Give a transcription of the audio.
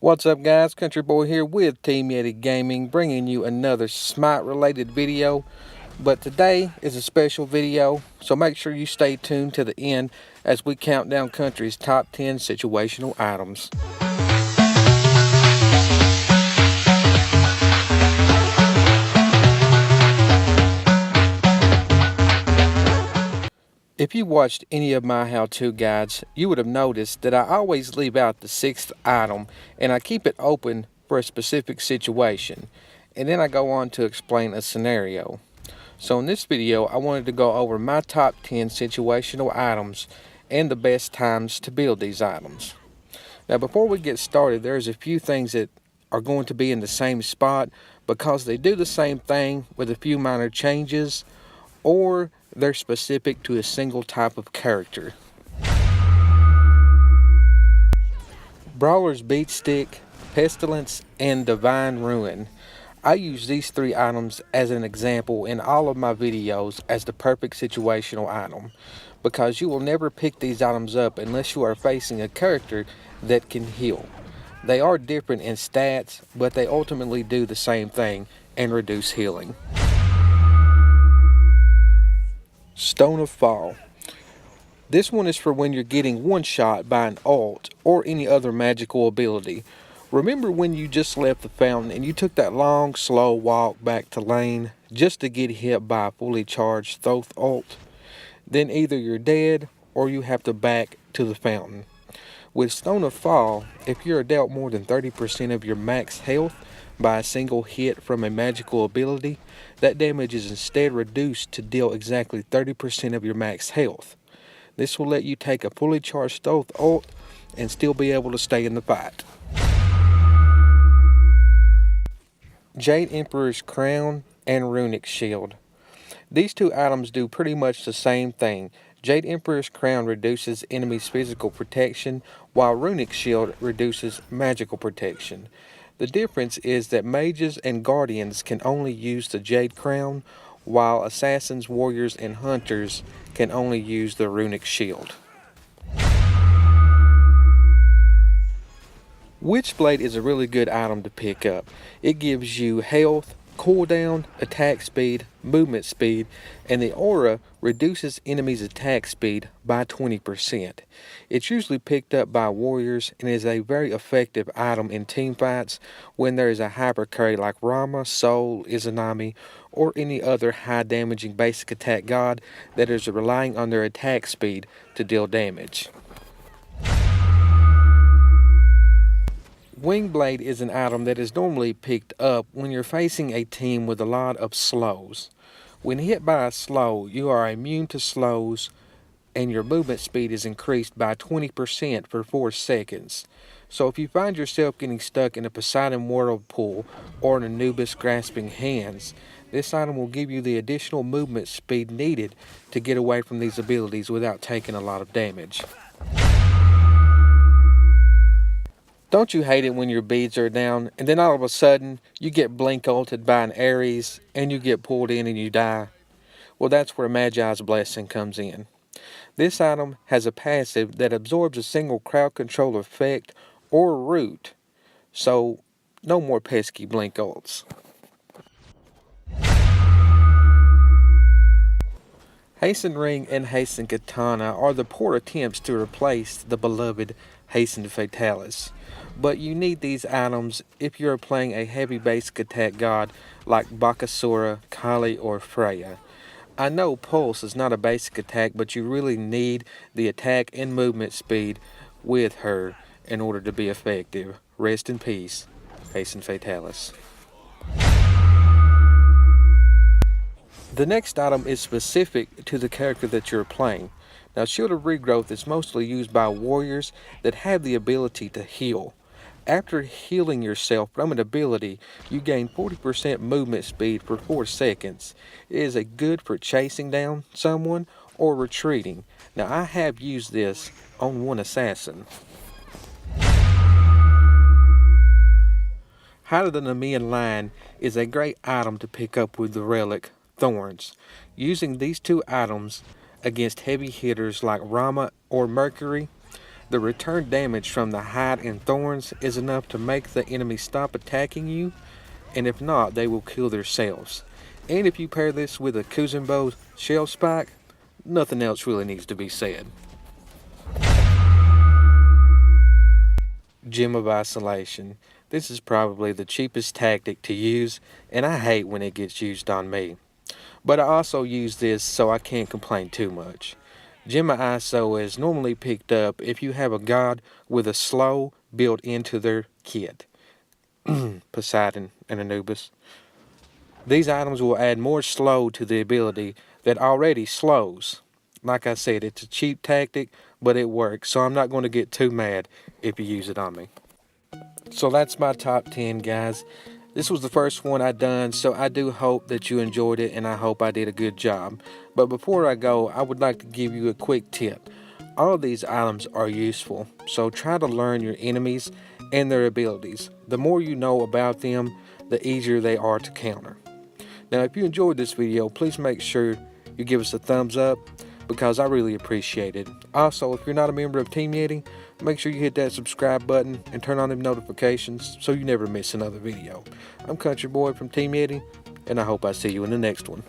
What's up guys, Countryboy here with Team Yeti Gaming, bringing you another Smite related video. But today is a special video, so make sure you stay tuned to the end as we count down Country's top 10 situational items. If you watched any of my how-to guides, you would have noticed that I always leave out the 6th item and I keep it open for a specific situation, and then I go on to explain a scenario. So in this video I wanted to go over my top 10 situational items and the best times to build these items. Now before we get started, there's a few things that are going to be in the same spot because they do the same thing with a few minor changes, or they're specific to a single type of character. Brawler's Beat Stick, Pestilence, and Divine Ruin. I use these 3 items as an example in all of my videos as the perfect situational item, because you will never pick these items up unless you are facing a character that can heal. They are different in stats, but they ultimately do the same thing and reduce healing. Stone of Fall. This one is for when you're getting one shot by an ult or any other magical ability. Remember when you just left the fountain and you took that long slow walk back to lane just to get hit by a fully charged Thoth ult? Then either you're dead or you have to back to the fountain. With Stone of Fall, if you're dealt more than 30% of your max health by a single hit from a magical ability, that damage is instead reduced to deal exactly 30% of your max health. This will let you take a fully charged Thoth ult and still be able to stay in the fight. Jade Emperor's Crown and Runic Shield. These 2 items do pretty much the same thing. Jade Emperor's Crown reduces enemies' physical protection, while Runic Shield reduces magical protection. The difference is that mages and guardians can only use the Jade Crown, while assassins, warriors, and hunters can only use the Runic Shield. Witchblade is a really good item to pick up. It gives you health, cooldown, attack speed, movement speed, and the aura reduces enemies' attack speed by 20%. It's usually picked up by warriors and is a very effective item in team fights when there is a hyper carry like Rama, Soul, Izanami, or any other high damaging basic attack god that is relying on their attack speed to deal damage. Wingblade is an item that is normally picked up when you're facing a team with a lot of slows. When hit by a slow, you are immune to slows and your movement speed is increased by 20% for 4 seconds. So if you find yourself getting stuck in a Poseidon whirlpool or an Anubis grasping hands, this item will give you the additional movement speed needed to get away from these abilities without taking a lot of damage. Don't you hate it when your beads are down and then all of a sudden you get blink ulted by an Ares and you get pulled in and you die? Well, that's where Magi's Blessing comes in. This item has a passive that absorbs a single crowd control effect or root, so no more pesky blink ults. Hasten Ring and Hasten Katana are the poor attempts to replace the beloved Hasten Fatalis. But you need these items if you're playing a heavy basic attack god like Bakasura, Kali, or Freya. I know Pulse is not a basic attack, but you really need the attack and movement speed with her in order to be effective. Rest in peace, Hasten Fatalis. The next item is specific to the character that you're playing. Now, Shield of Regrowth is mostly used by warriors that have the ability to heal. After healing yourself from an ability, you gain 40% movement speed for 4 seconds. It is good for chasing down someone or retreating. Now, I have used this on one assassin. Hide of the Nemean Lion is a great item to pick up with the relic Thorns. Using these 2 items against heavy hitters like Rama or Mercury, The return damage from the hide and thorns is enough to make the enemy stop attacking you, and if not, they will kill themselves. And if you pair this with a cousin shell spike, nothing else really needs to be said. Gem of Isolation. This is probably the cheapest tactic to use, and I hate when it gets used on me. But I also use this so I can't complain too much. Gem of ISO is normally picked up if you have a god with a slow built into their kit. Poseidon and Anubis. These items will add more slow to the ability that already slows. Like I said, it's a cheap tactic, but it works, so I'm not going to get too mad if you use it on me. So that's my top 10, guys. This was the first one I done, so I do hope that you enjoyed it, and I hope I did a good job. But before I go, I would like to give you a quick tip. All of these items are useful, so try to learn your enemies and their abilities. The more you know about them, the easier they are to counter. Now, if you enjoyed this video, please make sure you give us a thumbs up, because I really appreciate it. Also, if you're not a member of Team Yeti, make sure you hit that subscribe button and turn on them notifications so you never miss another video. I'm Country Boy from Team Yeti, and I hope I see you in the next one.